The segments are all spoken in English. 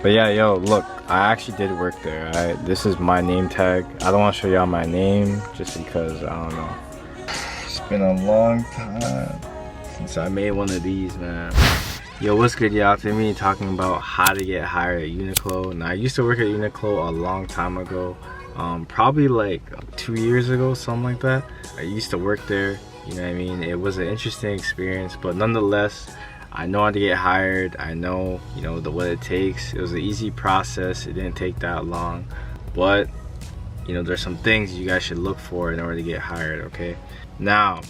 But yeah, yo, look, I actually did work there. This is my name tag. I don't want to show y'all my name just because I don't know. It's been a long time since I made one of these, man. Yo, what's good, y'all? Today me talking about how to get hired at Uniqlo. Now, I used to work at Uniqlo a long time ago, probably like 2 years ago, something like that. I used to work there, you know what I mean? It was an interesting experience, but nonetheless, I know how to get hired. I know, you know, what it takes. It was an easy process. It didn't take that long, but you know, there's some things you guys should look for in order to get hired, okay? Now,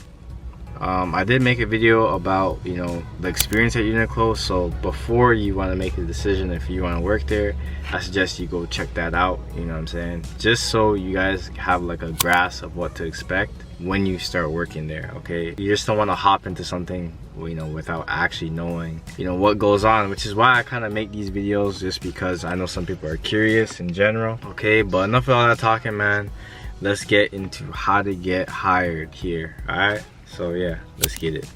I did make a video about, you know, the experience at Uniqlo. So before you want to make a decision if you want to work there, I suggest you go check that out, you know what I'm saying? Just so you guys have like a grasp of what to expect when you start working there, okay? You just don't want to hop into something, you know, without actually knowing, you know, what goes on, which is why I kind of make these videos, just because I know some people are curious in general, okay? But enough of all that talking, man. Let's get into how to get hired here, all right? So yeah, let's get it.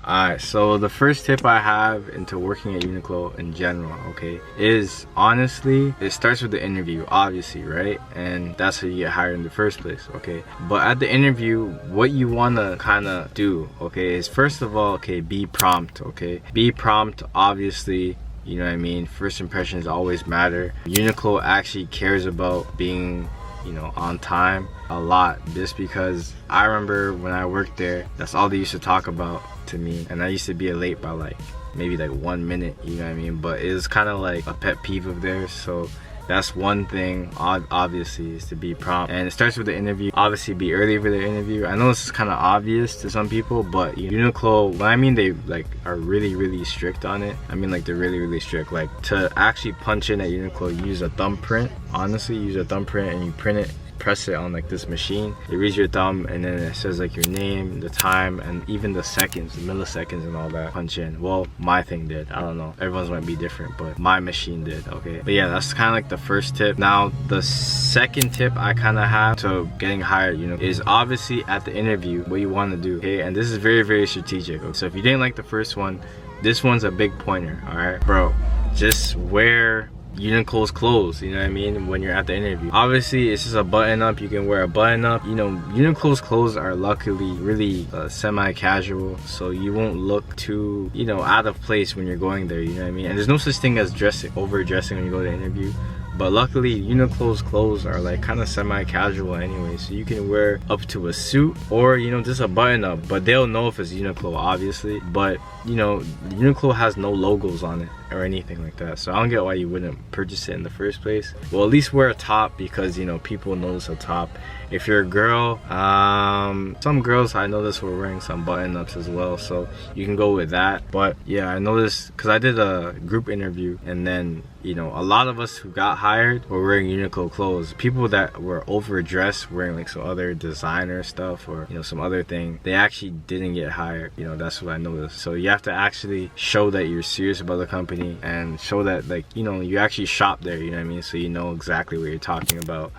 Alright, so the first tip I have into working at Uniqlo in general, okay, is honestly, it starts with the interview, obviously, right? And that's how you get hired in the first place, okay? But at the interview, what you want to kind of do, okay, is first of all, okay, be prompt, okay? Be prompt, obviously. You know what I mean? First impressions always matter. Uniqlo actually cares about being, you know, on time a lot, just because I remember when I worked there, that's all they used to talk about to me, and I used to be late by like maybe like 1 minute, you know what I mean? But it was kind of like a pet peeve of theirs. So that's one thing, obviously, is to be prompt. And it starts with the interview. Obviously, be early for the interview. I know this is kind of obvious to some people, but Uniqlo, when I mean they like are really strict on it, I mean like they're really strict. Like, to actually punch in at Uniqlo, use a thumbprint. Honestly, use a thumbprint and you print it, press it on like this machine. It reads your thumb and then it says like your name, the time, and even the seconds, the milliseconds and all that. Punch in. Well, my thing did. I don't know, everyone's might be different, but my machine did, okay? But yeah, that's kind of like the first tip. Now, the second tip I kind of have to getting hired, you know, is obviously at the interview what you want to do, okay? And this is very strategic. So if you didn't like the first one, this one's a big pointer, all right? Bro, just wear Uniqlo's clothes, you know what I mean, when you're at the interview. Obviously, it's just a button up. You can wear a button up. You know, Uniqlo's clothes are luckily really semi-casual, so you won't look too, you know, out of place when you're going there, you know what I mean? And there's no such thing as overdressing when you go to the interview. But luckily, Uniqlo's clothes are like kind of semi-casual anyway, so you can wear up to a suit or, you know, just a button up. But they'll know if it's Uniqlo, obviously. But, you know, Uniqlo has no logos on it or anything like that, so I don't get why you wouldn't purchase it in the first place. Well, at least wear a top, because, you know, people notice a top. If you're a girl, some girls I noticed were wearing some button-ups as well, so you can go with that. But yeah, I noticed, because I did a group interview, and then, you know, a lot of us who got hired were wearing Uniqlo clothes. People that were overdressed, wearing like some other designer stuff or, you know, some other thing, they actually didn't get hired. You know, that's what I noticed. So you have to actually show that you're serious about the company and show that, like, you know, you actually shop there, you know what I mean? So you know exactly what you're talking about.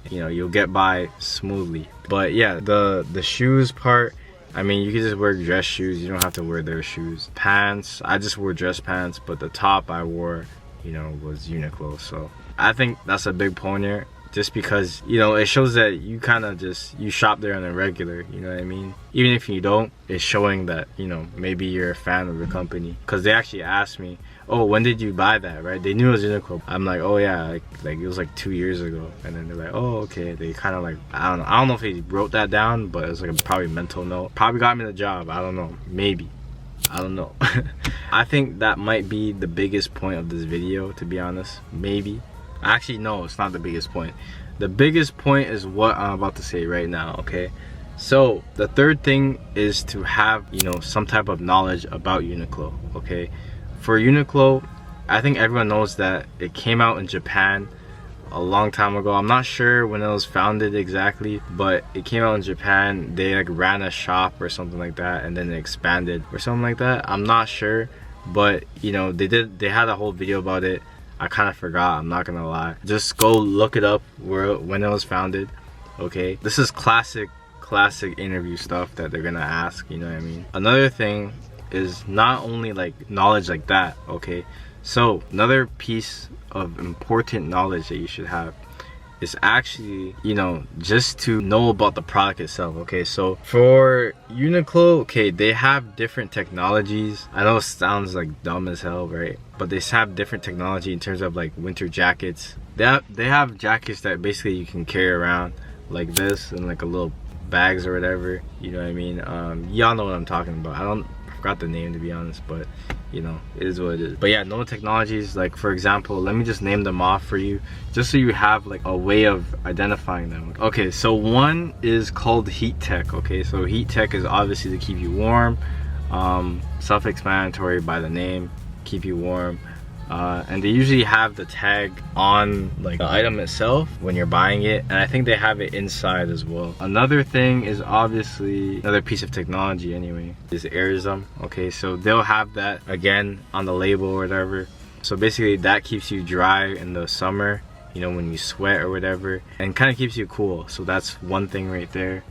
You know, you'll get by smoothly. But yeah, the shoes part, I mean, you can just wear dress shoes. You don't have to wear their shoes. Pants, I just wore dress pants, but the top I wore, you know, was Uniqlo. So I think that's a big pointer, just because, you know, it shows that you kind of just, you shop there on a regular, you know what I mean? Even if you don't, it's showing that, you know, maybe you're a fan of the company. Because they actually asked me, oh, when did you buy that, right? They knew it was Uniqlo. I'm like, oh yeah, like it was like 2 years ago. And then they're like, oh, okay. They kind of like, I don't know if they wrote that down, but it was like a probably mental note. Probably got me the job, I don't know, maybe. I don't know. I think that might be the biggest point of this video, to be honest. Maybe. Actually, no, it's not the biggest point. The biggest point is what I'm about to say right now, okay? So the third thing is to have, you know, some type of knowledge about Uniqlo, okay? For Uniqlo, I think everyone knows that it came out in Japan a long time ago. I'm not sure when it was founded exactly, but it came out in Japan. They like ran a shop or something like that, and then it expanded or something like that. I'm not sure, but you know, they had a whole video about it. I kind of forgot, I'm not gonna lie. Just go look it up when it was founded, okay? This is classic interview stuff that they're gonna ask, you know what I mean? Another thing is not only like knowledge like that, okay? So another piece of important knowledge that you should have is actually, you know, just to know about the product itself. Okay, so for Uniqlo, okay, they have different technologies. I know it sounds like dumb as hell, right? But they have different technology in terms of like winter jackets. They have jackets that basically you can carry around like this in like a little bags or whatever, you know what I mean? Y'all know what I'm talking about. I forgot the name, to be honest, but you know, it is what it is. But yeah, known technologies, like for example, let me just name them off for you just so you have like a way of identifying them. Okay, so one is called heat tech. Okay, so heat tech is obviously to keep you warm, self-explanatory by the name, keep you warm. And they usually have the tag on like the item itself when you're buying it, and I think they have it inside as well. Another thing is obviously, another piece of technology anyway, is airism. Okay, so they'll have that again on the label or whatever. So basically that keeps you dry in the summer, you know, when you sweat or whatever, and kind of keeps you cool. So that's one thing right there.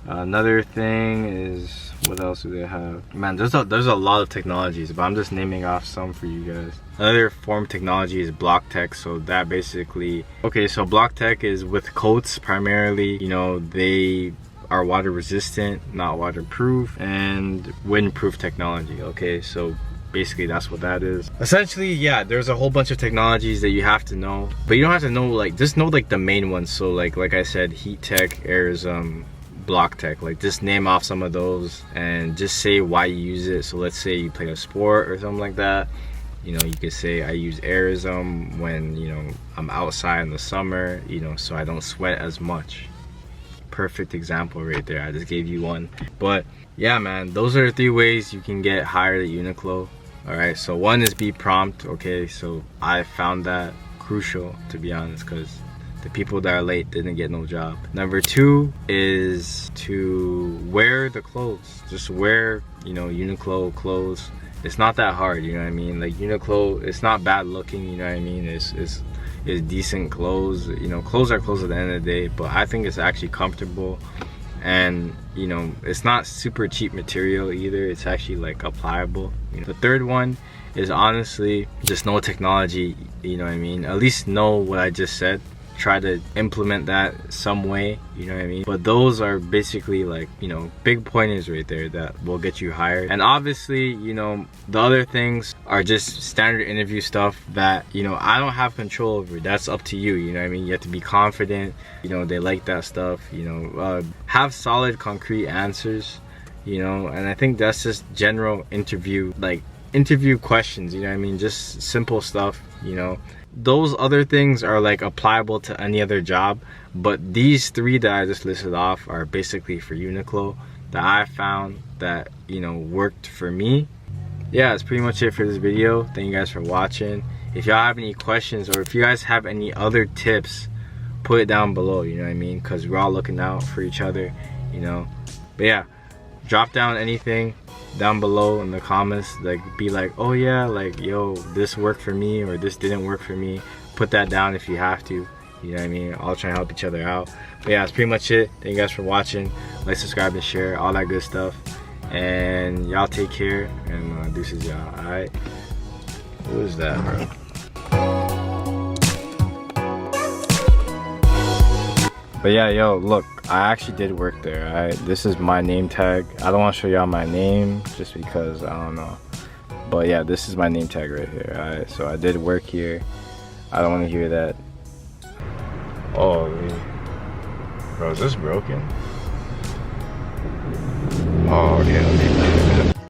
Another thing is, what else do they have? Man, there's a lot of technologies, but I'm just naming off some for you guys. Another form of technology is block tech. So that basically, okay, so block tech is with coats primarily. You know, they are water resistant, not waterproof, and windproof technology. Okay, so basically that's what that is. Essentially, yeah, there's a whole bunch of technologies that you have to know, but you don't have to know, like, just know like the main ones. So like I said, heat tech, airism, block tech. Like, just name off some of those and just say why you use it. So let's say you play a sport or something like that, you know, you could say I use airism when, you know, I'm outside in the summer, you know, so I don't sweat as much. Perfect example right there. I just gave you one. But yeah, man, those are the 3 ways you can get hired at Uniqlo. All right, so one is be prompt. Okay, so I found that crucial, to be honest, because the people that are late didn't get no job. Number 2 is to wear the clothes. Just wear, you know, Uniqlo clothes. It's not that hard, you know what I mean? Like, Uniqlo, it's not bad looking, you know what I mean? It's decent clothes. You know, clothes are clothes at the end of the day, but I think it's actually comfortable. And, you know, it's not super cheap material either. It's actually like applicable. You know? The third one is honestly just know technology, you know what I mean? At least know what I just said. Try to implement that some way, you know what I mean? But those are basically like, you know, big pointers right there that will get you hired. And obviously, you know, the other things are just standard interview stuff that, you know, I don't have control over. That's up to you, you know what I mean? You have to be confident, you know, they like that stuff, you know, have solid, concrete answers, you know, and I think that's just general interview, like interview questions, you know what I mean? Just simple stuff, you know. Those other things are like applicable to any other job, but these 3 that I just listed off are basically for Uniqlo that I found that, you know, worked for me. Yeah, that's pretty much it for this video. Thank you guys for watching. If y'all have any questions or if you guys have any other tips, put it down below, you know what I mean? Because we're all looking out for each other, you know. But yeah, drop down anything down below in the comments, like be like, oh yeah, like, yo, this worked for me or this didn't work for me. Put that down if you have to, you know what I mean? I'll try and help each other out. But yeah, that's pretty much it. Thank you guys for watching. Like, subscribe, and share, all that good stuff. And y'all take care, and deuces y'all. All right, who is that, bro? But yeah, yo, look, I actually did work there, alright? This is my name tag. I don't want to show y'all my name just because, I don't know. But yeah, this is my name tag right here, alright? So I did work here. I don't want to hear that. Oh, bro, is this broken? Oh, okay.